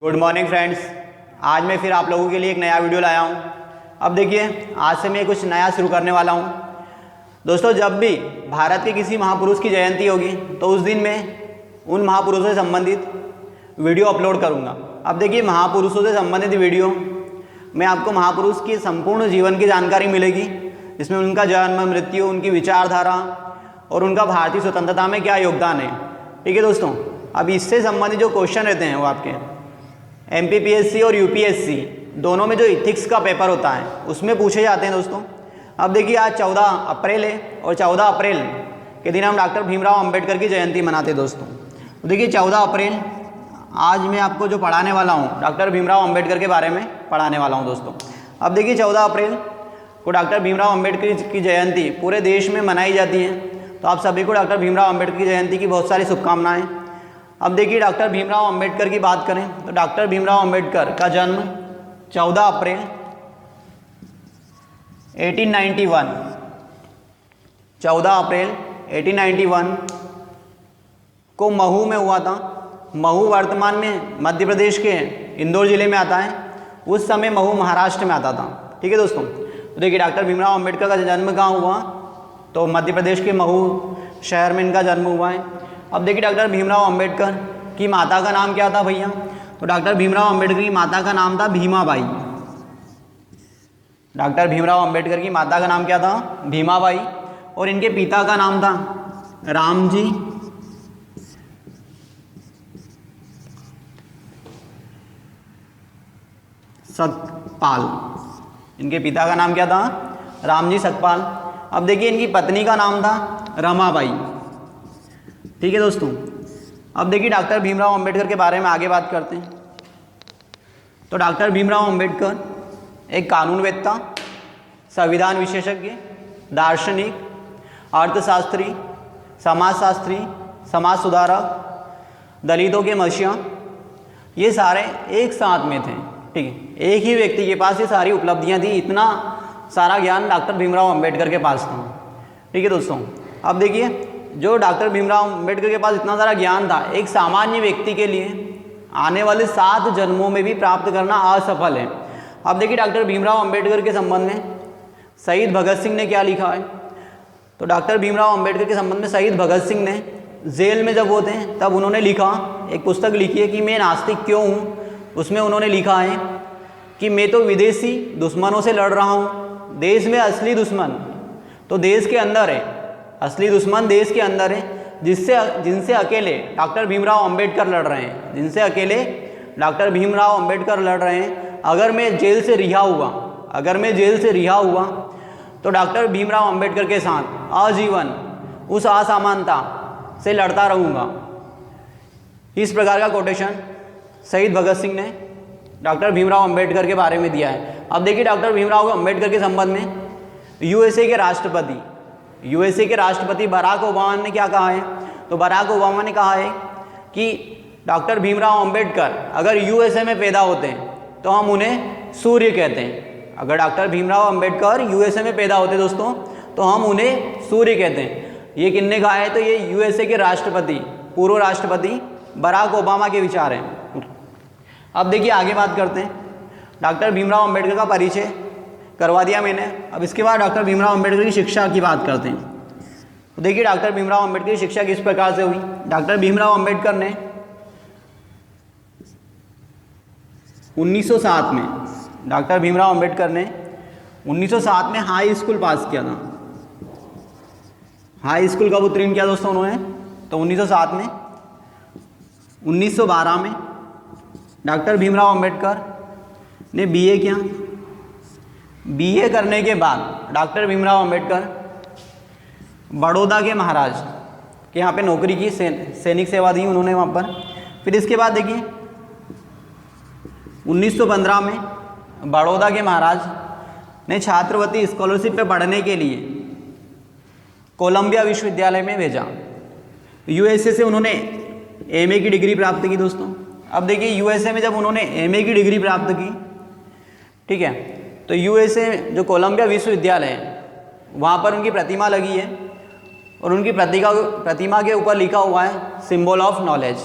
Good morning friends. आज मैं फिर आप लोगों के लिए एक नया वीडियो लाया हूँ। अब देखिए, आज से मैं कुछ नया शुरू करने वाला हूँ। दोस्तों, जब भी भारत के किसी महापुरुष की जयंती होगी तो उस दिन मैं उन महापुरुषों से संबंधित वीडियो अपलोड करूँगा। अब देखिए, महापुरुषों से संबंधित वीडियो में आपको महापुरुष की संपूर्ण जीवन की जानकारी मिलेगी, जिसमें उनका जन्म, मृत्यु, उनकी विचारधारा और उनका भारतीय स्वतंत्रता में क्या योगदान है। ठीक है दोस्तों, अब इससे संबंधित जो क्वेश्चन रहते हैं वो आपके MPPSC और UPSC दोनों में जो इथिक्स का पेपर होता है उसमें पूछे जाते हैं दोस्तों। अब देखिए, आज 14 अप्रैल है और 14 अप्रैल के दिन हम डॉक्टर भीमराव अंबेडकर की जयंती मनाते हैं दोस्तों। तो देखिए, 14 अप्रैल आज मैं आपको जो पढ़ाने वाला हूँ डॉक्टर भीमराव अंबेडकर के बारे में पढ़ाने वाला हूँ दोस्तों। अब देखिए, 14 अप्रैल को डॉक्टर भीमराव अंबेडकर की जयंती पूरे देश में मनाई जाती है। तो आप सभी को डॉक्टर भीमराव अंबेडकर की जयंती की बहुत सारी शुभकामनाएँ। अब देखिए, डॉक्टर भीमराव अंबेडकर की बात करें तो डॉक्टर भीमराव अंबेडकर का जन्म 14 अप्रैल 1891 14 अप्रैल 1891 को महू में हुआ था। महू वर्तमान में मध्य प्रदेश के इंदौर जिले में आता है। उस समय महू महाराष्ट्र में आता था। ठीक है दोस्तों, तो देखिए, डॉक्टर भीमराव अंबेडकर का जन्म कहाँ हुआ तो मध्य प्रदेश के महू शहर में इनका जन्म हुआ है। अब देखिए, डॉक्टर भीमराव अंबेडकर की माता का नाम क्या था भैया, तो डॉक्टर भीमराव अंबेडकर की माता का नाम था भीमाबाई। डॉक्टर भीमराव अंबेडकर की माता का नाम क्या था, भीमाबाई, और इनके पिता का नाम था रामजी सतपाल। इनके पिता का नाम क्या था, रामजी सतपाल। अब देखिए, इनकी पत्नी का नाम था रमाबाई। ठीक है दोस्तों, अब देखिए, डॉक्टर भीमराव अंबेडकर के बारे में आगे बात करते हैं। तो डॉक्टर भीमराव अंबेडकर एक कानूनवेत्ता, संविधान विशेषज्ञ, दार्शनिक, अर्थशास्त्री, समाजशास्त्री, समाज सुधारक, दलितों के मसीहा, ये सारे एक साथ में थे। ठीक है, एक ही व्यक्ति के पास ये सारी उपलब्धियां थी। इतना सारा ज्ञान डॉक्टर भीमराव अंबेडकर के पास था। ठीक है दोस्तों, अब देखिए, जो डॉक्टर भीमराव अंबेडकर के पास इतना सारा ज्ञान था, एक सामान्य व्यक्ति के लिए आने वाले 7 जन्मों में भी प्राप्त करना असफल है। अब देखिए, डॉक्टर भीमराव अंबेडकर के संबंध में शहीद भगत सिंह ने क्या लिखा है, तो डॉक्टर भीमराव अंबेडकर के संबंध में शहीद भगत सिंह ने जेल में जब होते हैं तब उन्होंने लिखा, एक पुस्तक लिखी है कि मैं नास्तिक क्यों हूँ। उसमें उन्होंने लिखा है कि मैं तो विदेशी दुश्मनों से लड़ रहा हूँ, देश में असली दुश्मन तो देश के अंदर है, असली दुश्मन देश के अंदर है, जिनसे अकेले डॉक्टर भीमराव अंबेडकर लड़ रहे हैं, जिनसे अकेले डॉक्टर भीमराव अंबेडकर लड़ रहे हैं। अगर मैं जेल से रिहा हुआ तो डॉक्टर भीमराव अंबेडकर के साथ आजीवन उस असमानता से लड़ता रहूँगा। इस प्रकार का कोटेशन शहीद भगत सिंह ने डॉक्टर भीमराव अंबेडकर के बारे में दिया है। अब देखिए, डॉक्टर भीमराव अंबेडकर के संबंध में यूएसए के राष्ट्रपति बराक ओबामा ने क्या कहा है, तो बराक ओबामा ने कहा है कि डॉक्टर भीमराव अंबेडकर अगर यूएसए में पैदा होते हैं तो हम उन्हें सूर्य कहते हैं। अगर डॉक्टर भीमराव अंबेडकर यूएसए में पैदा होते दोस्तों तो हम उन्हें सूर्य कहते हैं। ये किसने कहा है, तो ये यूएसए के राष्ट्रपति, पूर्व राष्ट्रपति बराक ओबामा के विचार हैं। अब देखिए, आगे बात करते हैं। डॉक्टर भीमराव अंबेडकर का परिचय करवा दिया मैंने। अब इसके बाद डॉक्टर भीमराव अंबेडकर की शिक्षा की बात करते हैं। तो देखिए, डॉक्टर भीमराव अंबेडकर की शिक्षा किस प्रकार से हुई। डॉक्टर भीमराव अंबेडकर ने 1907 में डॉक्टर भीमराव अंबेडकर ने 1907 में हाई स्कूल पास किया था। हाई स्कूल कब उत्तीर्ण किया दोस्तों उन्होंने, तो 1907 में। 1912 में डॉक्टर भीमराव अंबेडकर ने BA किया। BA करने के बाद डॉक्टर भीमराव अंबेडकर बड़ौदा के महाराज के यहाँ पे नौकरी की, सैनिक सेवा दी उन्होंने वहाँ पर। फिर इसके बाद देखिए, 1915 में बड़ौदा के महाराज ने छात्रवृत्ति स्कॉलरशिप पे पढ़ने के लिए कोलंबिया विश्वविद्यालय में भेजा। USA से उन्होंने MA की डिग्री प्राप्त की दोस्तों। अब देखिए, USA में जब उन्होंने MA की डिग्री प्राप्त की, ठीक है, तो USA जो कोलंबिया विश्वविद्यालय है वहाँ पर उनकी प्रतिमा लगी है और उनकी प्रतिमा के ऊपर लिखा हुआ है symbol of knowledge.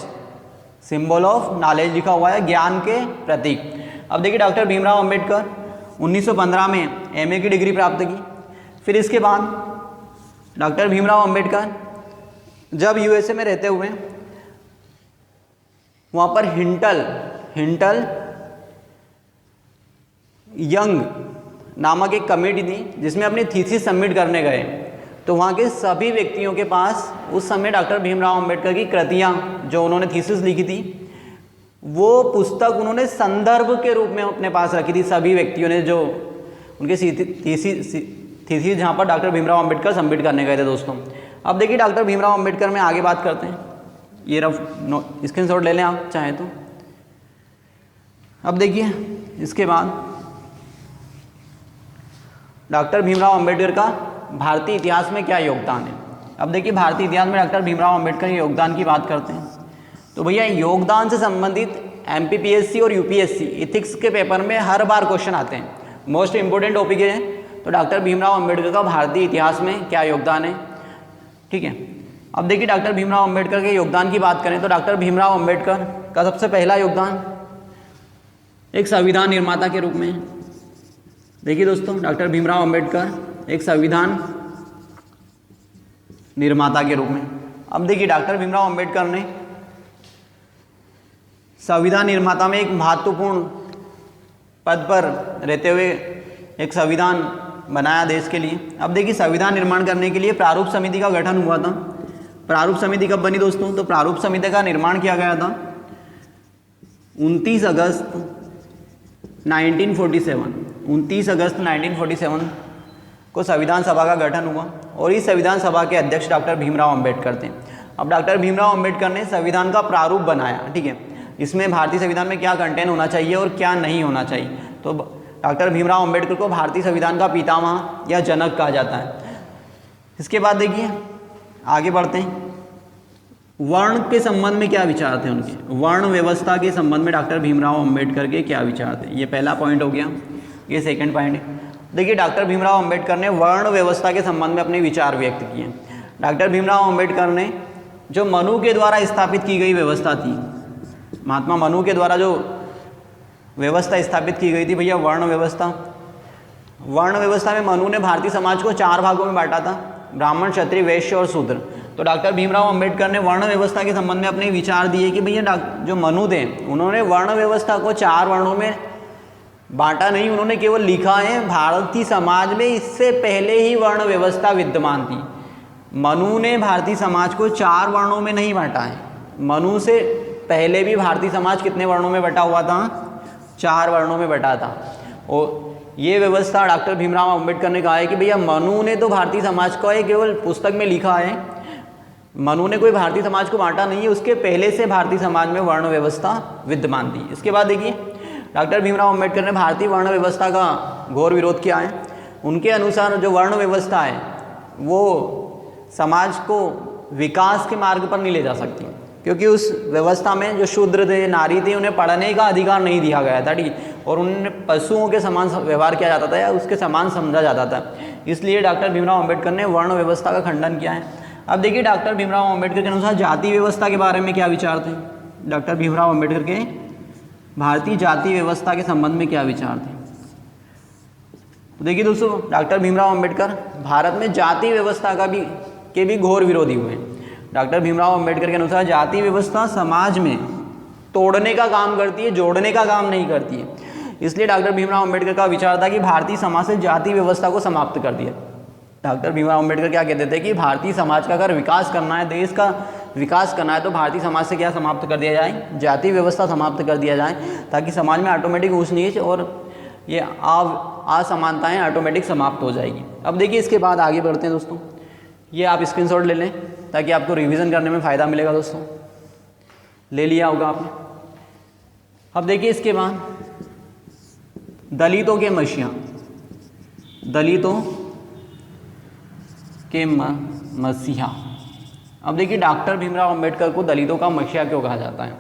Symbol of knowledge लिखा हुआ है, ज्ञान के प्रतीक। अब देखिए डॉक्टर भीमराव अंबेडकर 1915 में एमए की डिग्री प्राप्त की। फिर इसके बाद डॉक्टर भीमराव अंबेडकर जब यूएसए में रहते हुए वहाँ पर हिंटल यंग नामक एक कमेटी थी जिसमें अपनी थीसिस सबमिट करने गए, तो वहाँ के सभी व्यक्तियों के पास उस समय डॉक्टर भीमराव अंबेडकर की कृतियाँ जो उन्होंने थीसिस लिखी थी वो पुस्तक उन्होंने संदर्भ के रूप में अपने पास रखी थी। सभी व्यक्तियों ने जो उनके थीसिस जहाँ पर डॉक्टर भीमराव अंबेडकर सबमिट करने गए थे दोस्तों। अब देखिए डॉक्टर भीमराव अंबेडकर में आगे बात करते हैं, ये रफ स्क्रीनशॉट ले लें आप चाहें तो। अब देखिए इसके बाद डॉक्टर भीमराव अंबेडकर का भारतीय इतिहास में क्या योगदान है। अब देखिए भारतीय इतिहास में डॉक्टर भीमराव अंबेडकर के योगदान की बात करते हैं तो भैया योगदान से संबंधित एमपीपीएससी और यूपीएससी इथिक्स के पेपर में हर बार क्वेश्चन आते हैं, मोस्ट इंपोर्टेंट टॉपिक है। तो डॉक्टर भीमराव अंबेडकर का भारतीय इतिहास में क्या योगदान है, ठीक है। अब देखिए डॉक्टर भीमराव अंबेडकर के योगदान की बात करें तो डॉक्टर भीमराव अंबेडकर का सबसे पहला योगदान एक संविधान निर्माता के रूप में है। देखिए दोस्तों डॉक्टर भीमराव अंबेडकर एक संविधान निर्माता के रूप में। अब देखिए डॉक्टर भीमराव अंबेडकर ने संविधान निर्माता में एक महत्वपूर्ण पद पर रहते हुए एक संविधान बनाया देश के लिए। अब देखिए संविधान निर्माण करने के लिए प्रारूप समिति का गठन हुआ था। प्रारूप समिति कब बनी दोस्तों, तो प्रारूप समिति का निर्माण किया गया था 29 अगस्त 1947 को संविधान सभा का गठन हुआ और इस संविधान सभा के अध्यक्ष डॉक्टर भीमराव अंबेडकर थे। अब डॉक्टर भीमराव अंबेडकर ने संविधान का प्रारूप बनाया, ठीक है, इसमें भारतीय संविधान में क्या कंटेंट होना चाहिए और क्या नहीं होना चाहिए। तो डॉक्टर भीमराव अंबेडकर को भारतीय संविधान का पितामह या जनक कहा जाता है। इसके बाद देखिए आगे बढ़ते हैं, वर्ण के संबंध में क्या विचार थे उनके, वर्ण व्यवस्था के संबंध में डॉक्टर भीमराव अंबेडकर के क्या विचार थे। ये पहला पॉइंट हो गया, ये सेकंड पॉइंट है। देखिए डॉक्टर भीमराव अंबेडकर ने वर्ण व्यवस्था के संबंध में अपने विचार व्यक्त किए। डॉक्टर भीमराव अंबेडकर ने जो मनु के द्वारा स्थापित की गई व्यवस्था थी, महात्मा मनु के द्वारा जो व्यवस्था स्थापित की गई थी भैया वर्ण व्यवस्था, वर्ण व्यवस्था में मनु ने भारतीय समाज को 4 भागों में बांटा था, ब्राह्मण, क्षत्रिय, वैश्य और शूद्र। तो डॉक्टर भीमराव अंबेडकर ने वर्ण व्यवस्था के संबंध में अपने विचार दिए कि भैया जो मनु थे उन्होंने वर्ण व्यवस्था को 4 वर्णों में बांटा नहीं, उन्होंने केवल लिखा है भारतीय समाज में इससे पहले ही वर्ण व्यवस्था विद्यमान थी। मनु ने भारतीय समाज को 4 वर्णों में नहीं बांटा है, मनु से पहले भी भारतीय समाज कितने वर्णों में बटा हुआ था, 4 वर्णों में बटा था। और ये व्यवस्था डॉक्टर भीमराव अंबेडकर ने कहा है कि भैया मनु ने तो भारतीय समाज को केवल पुस्तक में लिखा है, मनु ने कोई भारतीय समाज को बांटा नहीं है, उसके पहले से भारतीय समाज में वर्ण व्यवस्था विद्यमान थी। इसके बाद देखिए डॉक्टर भीमराव अंबेडकर ने भारतीय वर्ण व्यवस्था का घोर विरोध किया है। उनके अनुसार जो वर्ण व्यवस्था है वो समाज को विकास के मार्ग पर नहीं ले जा सकती, क्योंकि उस व्यवस्था में जो शूद्र थे, नारी थे, उन्हें पढ़ने का अधिकार नहीं दिया गया था, ठीक, और उन्हें पशुओं के समान व्यवहार किया जाता था या उसके समान समझा जाता था। इसलिए डॉक्टर भीमराव अंबेडकर ने वर्ण व्यवस्था का खंडन किया है। अब देखिए डॉक्टर भीमराव अंबेडकर के अनुसार जाति व्यवस्था के बारे में क्या विचार थे, डॉक्टर भीमराव अंबेडकर के भारतीय जाति व्यवस्था के संबंध में क्या विचार थे। तो देखिए दोस्तों डॉक्टर भीमराव अंबेडकर भारत में जाति व्यवस्था के भी घोर विरोधी हुए। डॉक्टर भीमराव अंबेडकर के अनुसार जाति व्यवस्था समाज में तोड़ने का काम करती है, जोड़ने का काम नहीं करती है। इसलिए डॉक्टर भीमराव अंबेडकर का विचार था कि भारतीय समाज से जाति व्यवस्था को समाप्त कर दिया। डॉक्टर भीमराव अंबेडकर क्या कहते थे कि भारतीय समाज का अगर विकास करना है, देश का विकास करना है, तो भारतीय समाज से क्या समाप्त कर दिया जाए, जाति व्यवस्था समाप्त कर दिया जाए, ताकि समाज में ऑटोमेटिक ऊंच नीच और ये असमानताएं ऑटोमेटिक समाप्त हो जाएगी। अब देखिए इसके बाद आगे बढ़ते हैं दोस्तों, ये आप स्क्रीनशॉट ले लें ताकि आपको रिवीजन करने में फ़ायदा मिलेगा। दोस्तों ले लिया होगा आपने। अब देखिए इसके बाद दलितों के मसीहा, दलितों के मसीहा। अब देखिए डॉक्टर भीमराव अंबेडकर को दलितों का मसीहा क्यों कहा जाता है,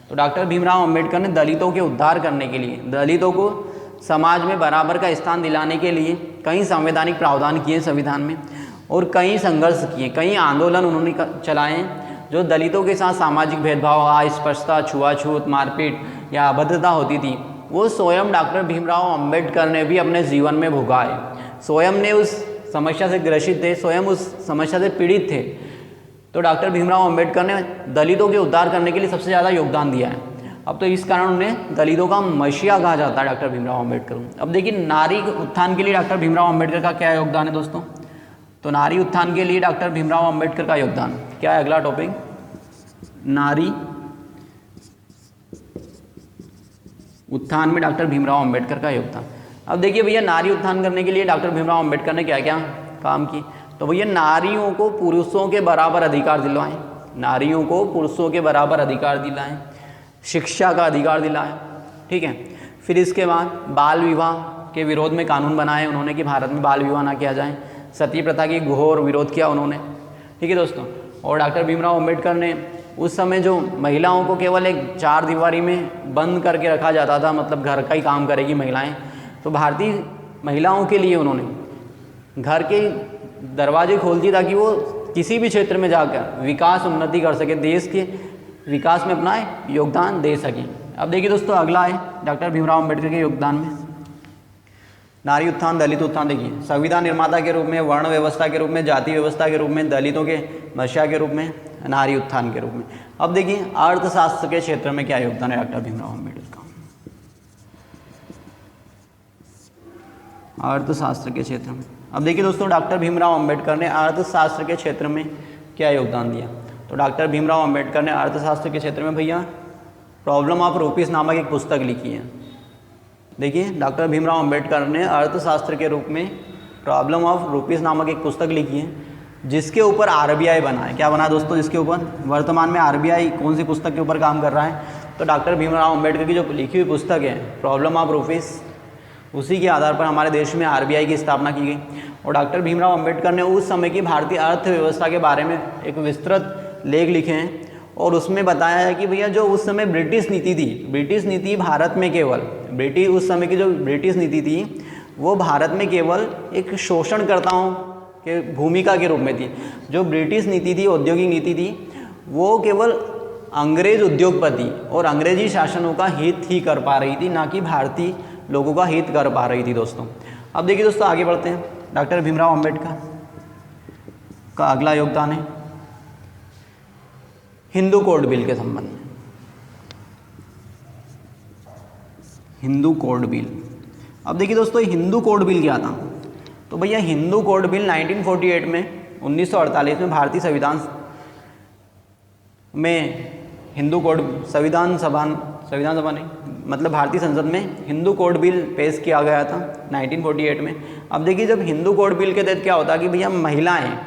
तो डॉक्टर भीमराव अंबेडकर ने दलितों के उद्धार करने के लिए, दलितों को समाज में बराबर का स्थान दिलाने के लिए कई संवैधानिक प्रावधान किए संविधान में और कई संघर्ष किए, कई आंदोलन उन्होंने चलाए। जो दलितों के साथ सामाजिक भेदभाव, अस्पृश्यता, छुआछूत, मारपीट या अभद्रता होती थी, वो स्वयं डॉक्टर भीमराव अंबेडकर ने भी अपने जीवन में भोगा है। स्वयं ने उस समस्या से ग्रसित थे, स्वयं उस समस्या से पीड़ित थे। तो डॉक्टर भीमराव अंबेडकर ने दलितों के उद्धार करने के लिए सबसे ज़्यादा योगदान दिया है। अब तो इस कारण उन्हें दलितों का मसीहा कहा जाता है डॉक्टर भीमराव अंबेडकर। अब देखिए नारी उत्थान के लिए डॉक्टर भीमराव अंबेडकर का क्या योगदान है दोस्तों। तो नारी उत्थान के लिए डॉक्टर भीमराव अंबेडकर का योगदान क्या है, अगला टॉपिक नारी उत्थान में डॉक्टर भीमराव अंबेडकर का योगदान। अब देखिए भैया नारी उत्थान करने के लिए डॉक्टर भीमराव अंबेडकर ने क्या क्या काम की। तो भैया नारियों को पुरुषों के बराबर अधिकार दिलवाएं, नारियों को पुरुषों के बराबर अधिकार दिलाएं, शिक्षा का अधिकार दिलाएं, ठीक है। फिर इसके बाद बाल विवाह के विरोध में कानून बनाए उन्होंने कि भारत में बाल विवाह ना किया जाए। सती प्रथा की घोर विरोध किया उन्होंने, ठीक है दोस्तों। और डॉक्टर भीमराव अंबेडकर ने उस समय जो महिलाओं को केवल एक चार दीवारी में बंद करके रखा जाता था, मतलब घर का ही काम करेगी महिलाएं, तो भारतीय महिलाओं के लिए उन्होंने घर के दरवाजे खोल दिए ताकि वो किसी भी क्षेत्र में जाकर विकास उन्नति कर सके, देश के विकास में अपना योगदान दे सकें। अब देखिए दोस्तों अगला है डॉक्टर भीमराव अंबेडकर के योगदान में नारी उत्थान, दलित उत्थान। देखिए संविधान निर्माता के रूप में, वर्ण व्यवस्था के रूप में, जाति व्यवस्था के रूप में, दलितों के मसीहा के रूप में, नारी उत्थान के रूप में। अब देखिए अर्थशास्त्र के क्षेत्र में क्या योगदान है डॉक्टर भीमराव अंबेडकर का। अर्थशास्त्र के क्षेत्र में अब देखिए दोस्तों डॉक्टर भीमराव अंबेडकर ने अर्थशास्त्र के क्षेत्र में क्या योगदान दिया। तो डॉक्टर भीमराव अंबेडकर ने अर्थशास्त्र के क्षेत्र में भैया प्रॉब्लम ऑफ रूपीस नामक एक पुस्तक लिखी है। देखिए डॉक्टर भीमराव अंबेडकर ने अर्थशास्त्र के रूप में प्रॉब्लम ऑफ रूपीस नामक एक पुस्तक लिखी है, जिसके ऊपर आरबीआई बना है। क्या बना दोस्तों, जिसके ऊपर वर्तमान में आरबीआई कौन सी पुस्तक के ऊपर काम कर रहा है, तो डॉक्टर भीमराव अंबेडकर की जो लिखी हुई पुस्तक है प्रॉब्लम ऑफ रूपीस, उसी के आधार पर हमारे देश में आरबीआई की स्थापना की गई। और डॉक्टर भीमराव अंबेडकर ने उस समय की भारतीय अर्थव्यवस्था के बारे में एक विस्तृत लेख लिखे हैं और उसमें बताया है कि भैया जो उस समय ब्रिटिश नीति थी, ब्रिटिश नीति भारत में केवल उस समय की जो ब्रिटिश नीति थी वो भारत में केवल एक शोषणकर्ताओं के भूमिका के रूप में थी। जो ब्रिटिश नीति थी, औद्योगिक नीति थी, वो केवल अंग्रेज उद्योगपति और अंग्रेजी शासनों का हित ही कर पा रही थी, ना कि भारतीय लोगों का हित कर पा रही थी दोस्तों। अब देखिए दोस्तों आगे बढ़ते हैं। डॉक्टर भीमराव अंबेडकर का अगला योगदान है हिंदू कोड बिल के संबंध में। हिंदू कोड बिल, अब देखिए दोस्तों हिंदू कोड बिल क्या था। तो भैया हिंदू कोड बिल 1948 में 1948 में भारतीय संविधान में हिंदू कोड संविधान सभा नहीं मतलब भारतीय संसद में हिंदू कोड बिल पेश किया गया था 1948 में। अब देखिए जब हिंदू कोड बिल के तहत क्या होता कि भैया महिलाएं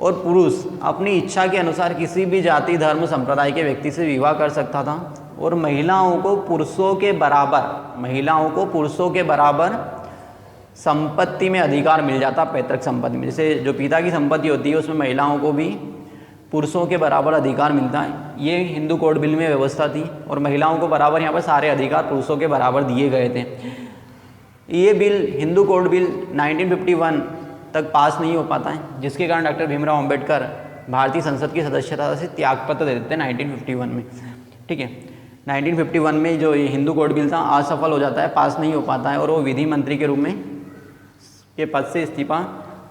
और पुरुष अपनी इच्छा के अनुसार किसी भी जाति, धर्म, संप्रदाय के व्यक्ति से विवाह कर सकता था और महिलाओं को पुरुषों के बराबर संपत्ति में अधिकार मिल जाता, पैतृक संपत्ति में। जैसे जो पिता की संपत्ति होती है उसमें महिलाओं को भी पुरुषों के बराबर अधिकार मिलता है। ये हिंदू कोड बिल में व्यवस्था थी और महिलाओं को बराबर यहाँ पर सारे अधिकार पुरुषों के बराबर दिए गए थे। ये बिल हिंदू कोड बिल 1951 तक पास नहीं हो पाता है, जिसके कारण डॉक्टर भीमराव अंबेडकर भारतीय संसद की सदस्यता से त्यागपत्र दे देते हैं 1951 में, ठीक है। 1951 में जो ये हिंदू कोड बिल था असफल हो जाता है, पास नहीं हो पाता है और वो विधि मंत्री के रूप में के पद से इस्तीफा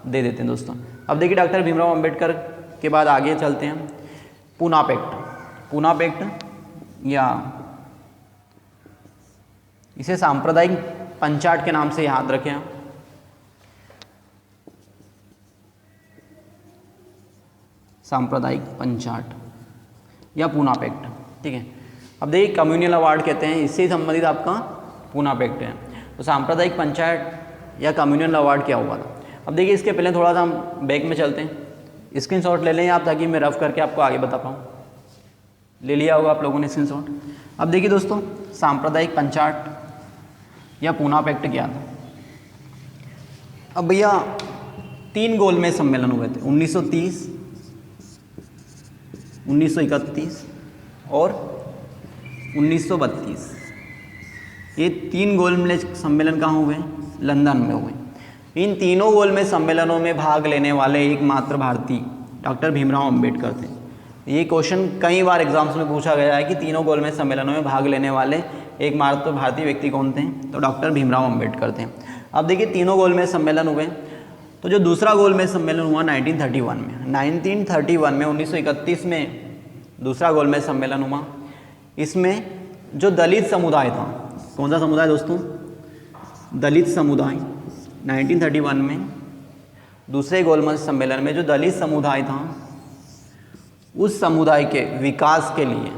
दे देते हैं दोस्तों। अब देखिए डॉक्टर भीमराव अंबेडकर के बाद आगे चलते हैं पूना पैक्ट या इसे सांप्रदायिक पंचाट के नाम से याद रखें। सांप्रदायिक पंचाट या पूना पैक्ट, ठीक है। अब देखिए कम्युनल अवार्ड कहते हैं, इससे संबंधित आपका पूना पैक्ट है। तो सांप्रदायिक पंचायत या कम्युनल अवार्ड क्या हुआ था। अब देखिए इसके पहले थोड़ा सा हम बैक में चलते हैं, स्क्रीनशॉट ले लें आप ताकि मैं रफ करके आपको आगे बता पाऊँ। ले लिया होगा आप लोगों ने स्क्रीनशॉट। अब देखिए दोस्तों सांप्रदायिक पंचायत या पूना पैक्ट क्या था। अब भैया 3 गोलमेज सम्मेलन हुए थे 1930, 1931 और 1932। ये 3 गोलमेज सम्मेलन कहाँ हुए? लंदन में हुए। इन तीनों गोलमेज सम्मेलनों में भाग लेने वाले एकमात्र भारतीय डॉक्टर भीमराव अंबेडकर थे। ये क्वेश्चन कई बार एग्जाम्स में पूछा गया है कि तीनों गोलमेज सम्मेलनों में भाग लेने वाले एकमात्र भारतीय व्यक्ति कौन थे, तो डॉक्टर भीमराव अम्बेडकर थे। अब देखिए तीनों गोलमेज सम्मेलन हुए, तो जो दूसरा गोलमेज सम्मेलन हुआ 1931 में, 1931 में 1931 में दूसरा गोलमेज सम्मेलन हुआ। इसमें जो दलित समुदाय था, कौन सा समुदाय दोस्तों, दलित समुदाय, 1931 में दूसरे गोलमेज सम्मेलन में जो दलित समुदाय था उस समुदाय के विकास के लिए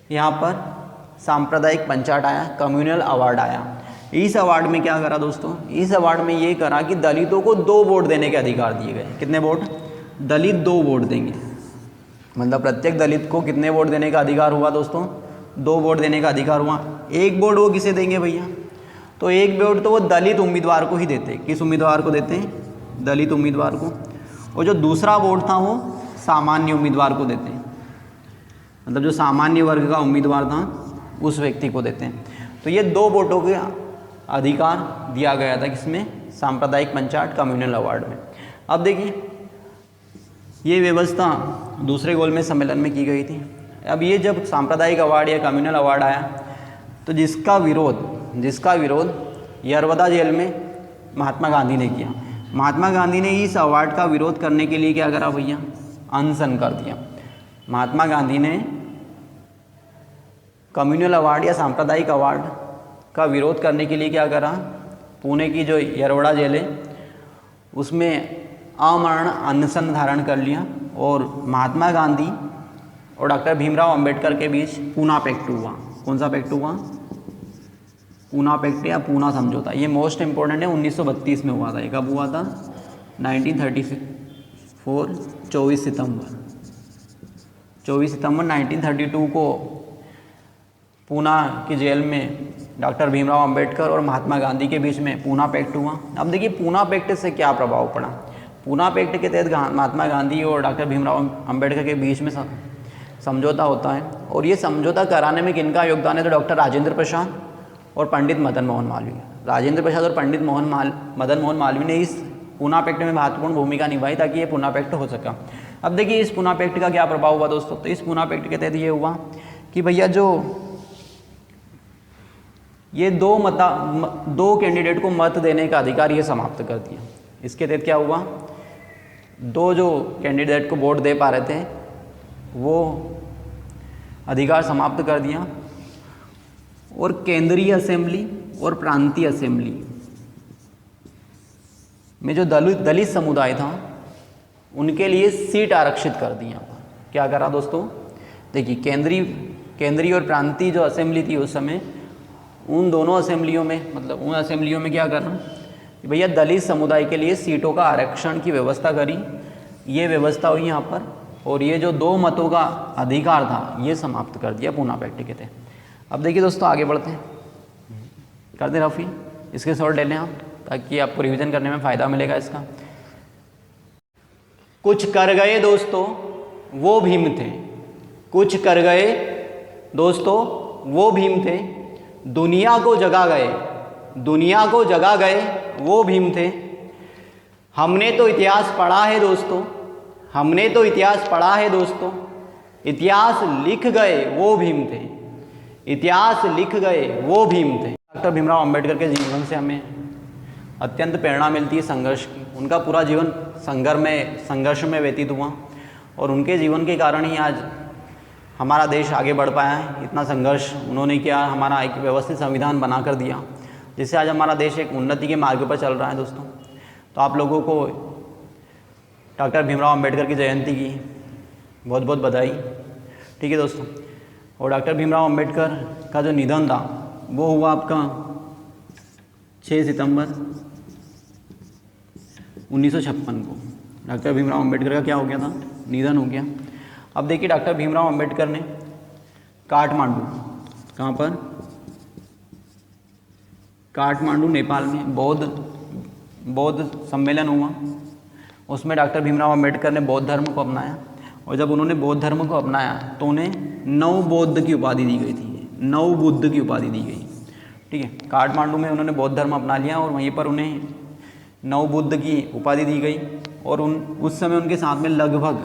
यहाँ पर सांप्रदायिक पंचायत आया, कम्युनल अवार्ड आया। इस अवार्ड में क्या करा दोस्तों, इस अवार्ड में ये करा कि दलितों को 2 वोट देने के अधिकार दिए गए। कितने वोट, दलित 2 वोट देंगे, मतलब प्रत्येक दलित को कितने वोट देने का अधिकार हुआ दोस्तों, 2 वोट देने का अधिकार हुआ। 1 वोट वो किसे देंगे भैया, तो 1 वोट तो वो दलित उम्मीदवार को ही देते। किस उम्मीदवार को देते हैं, दलित उम्मीदवार को। और जो दूसरा वोट था वो सामान्य उम्मीदवार को देते हैं, मतलब जो सामान्य वर्ग का उम्मीदवार था उस व्यक्ति को देते हैं। तो ये 2 वोटों के अधिकार दिया गया था किसमें, सांप्रदायिक पंचायत कम्युनल अवार्ड में। अब देखिए ये व्यवस्था दूसरे गोलमेज सम्मेलन में की गई थी। अब ये जब सांप्रदायिक अवार्ड या कम्युनल अवार्ड आया तो जिसका विरोध यरवदा जेल में महात्मा गांधी ने किया। महात्मा गांधी ने इस अवार्ड का विरोध करने के लिए क्या करा भैया, अनशन कर दिया। महात्मा गांधी ने कम्युनल अवार्ड या सांप्रदायिक अवार्ड का विरोध करने के लिए क्या करा, पुणे की जो यरवड़ा जेल है उसमें अमरण अनशन धारण कर लिया और महात्मा गांधी और डॉक्टर भीमराव अंबेडकर के बीच पूना पैक्ट हुआ। कौन सा पैक्ट हुआ, पूना पैक्ट या पूना समझौता। ये मोस्ट इंपॉर्टेंट है, 1932 में हुआ था। ये कब हुआ था, 1934, 24 सितंबर 1932 को पूना की जेल में डॉक्टर भीमराव अंबेडकर और महात्मा गांधी के बीच में पूना पैक्ट हुआ। अब देखिए पूना पैक्ट से क्या प्रभाव पड़ा। पूना पैक्ट के तहत महात्मा गांधी और डॉक्टर भीमराव अंबेडकर के बीच में समझौता होता है, और ये समझौता कराने में किनका योगदान है, तो डॉक्टर राजेंद्र प्रसाद और पंडित मदन मोहन मालवीय। राजेंद्र प्रसाद और पंडित मदन मोहन मालवीय ने इस पूना पैक्ट में महत्वपूर्ण भूमिका निभाई ताकि ये पूना पैक्ट हो सका। अब देखिए इस पूना पैक्ट का क्या प्रभाव हुआ दोस्तों, तो इस पूना पैक्ट के तहत ये हुआ कि भैया जो ये 2 कैंडिडेट को मत देने का अधिकार ये समाप्त कर दिया। इसके तहत क्या हुआ, 2 जो कैंडिडेट को वोट दे पा रहे थे वो अधिकार समाप्त कर दिया, और केंद्रीय असेंबली और प्रांतीय असेंबली में जो दलित समुदाय था उनके लिए सीट आरक्षित कर दी। यहाँ पर क्या करा दोस्तों, देखिए केंद्रीय और प्रांतीय जो असेंबली थी उस समय, उन दोनों असेंबलियों में, मतलब उन असेंबलियों में क्या करना कि भैया दलित समुदाय के लिए सीटों का आरक्षण की व्यवस्था करी। ये व्यवस्था हुई यहाँ पर, और ये जो 2 मतों का अधिकार था ये समाप्त कर दिया पूना पैक्ट के तहत। अब देखिए दोस्तों आगे बढ़ते हैं, करते रफी इसके शॉर्ट ले लें आप, ताकि आपको रिवीजन करने में फ़ायदा मिलेगा इसका। कुछ कर गए दोस्तों वो भीम थे, कुछ कर गए दोस्तों वो भीम थे, दुनिया को जगा गए वो भीम थे। हमने तो इतिहास पढ़ा है दोस्तों, इतिहास लिख गए वो भीम थे, डॉक्टर भीमराव अंबेडकर के जीवन से हमें अत्यंत प्रेरणा मिलती है संघर्ष की। उनका पूरा जीवन संघर्ष में व्यतीत हुआ, और उनके जीवन के कारण ही आज हमारा देश आगे बढ़ पाया है। इतना संघर्ष उन्होंने किया, हमारा एक व्यवस्थित संविधान बना कर दिया, जिससे आज हमारा देश एक उन्नति के मार्ग पर चल रहा है दोस्तों। तो आप लोगों को डॉक्टर भीमराव अंबेडकर की जयंती की बहुत बहुत बधाई। ठीक है दोस्तों, और डॉक्टर भीमराव अंबेडकर का जो निधन था वो हुआ आपका 6 सितंबर 1956 को। डॉक्टर भीमराव अंबेडकर का क्या हो गया था, निधन हो गया। अब देखिए डॉक्टर भीमराव अंबेडकर ने काठमांडू, कहाँ पर, काठमांडू नेपाल में बौद्ध सम्मेलन हुआ। उसमें डॉक्टर भीमराव अंबेडकर ने बौद्ध धर्म को अपनाया, और जब उन्होंने बौद्ध धर्म को अपनाया तो उन्हें नवबौद्ध की उपाधि दी गई थी, नवबुद्ध की उपाधि दी गई। ठीक है, काठमांडू में उन्होंने बौद्ध धर्म अपना लिया और वहीं पर उन्हें नवबुद्ध की उपाधि दी गई। और उस समय उनके साथ में लगभग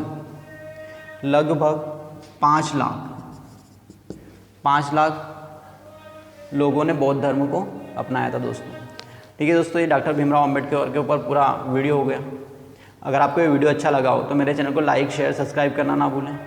लगभग 5 लाख लोगों ने बौद्ध धर्म को अपनाया था दोस्तों। ठीक है दोस्तों, ये डॉक्टर भीमराव अंबेडकर के ऊपर पूरा वीडियो हो गया। अगर आपको ये वीडियो अच्छा लगा हो तो मेरे चैनल को लाइक शेयर सब्सक्राइब करना ना भूलें।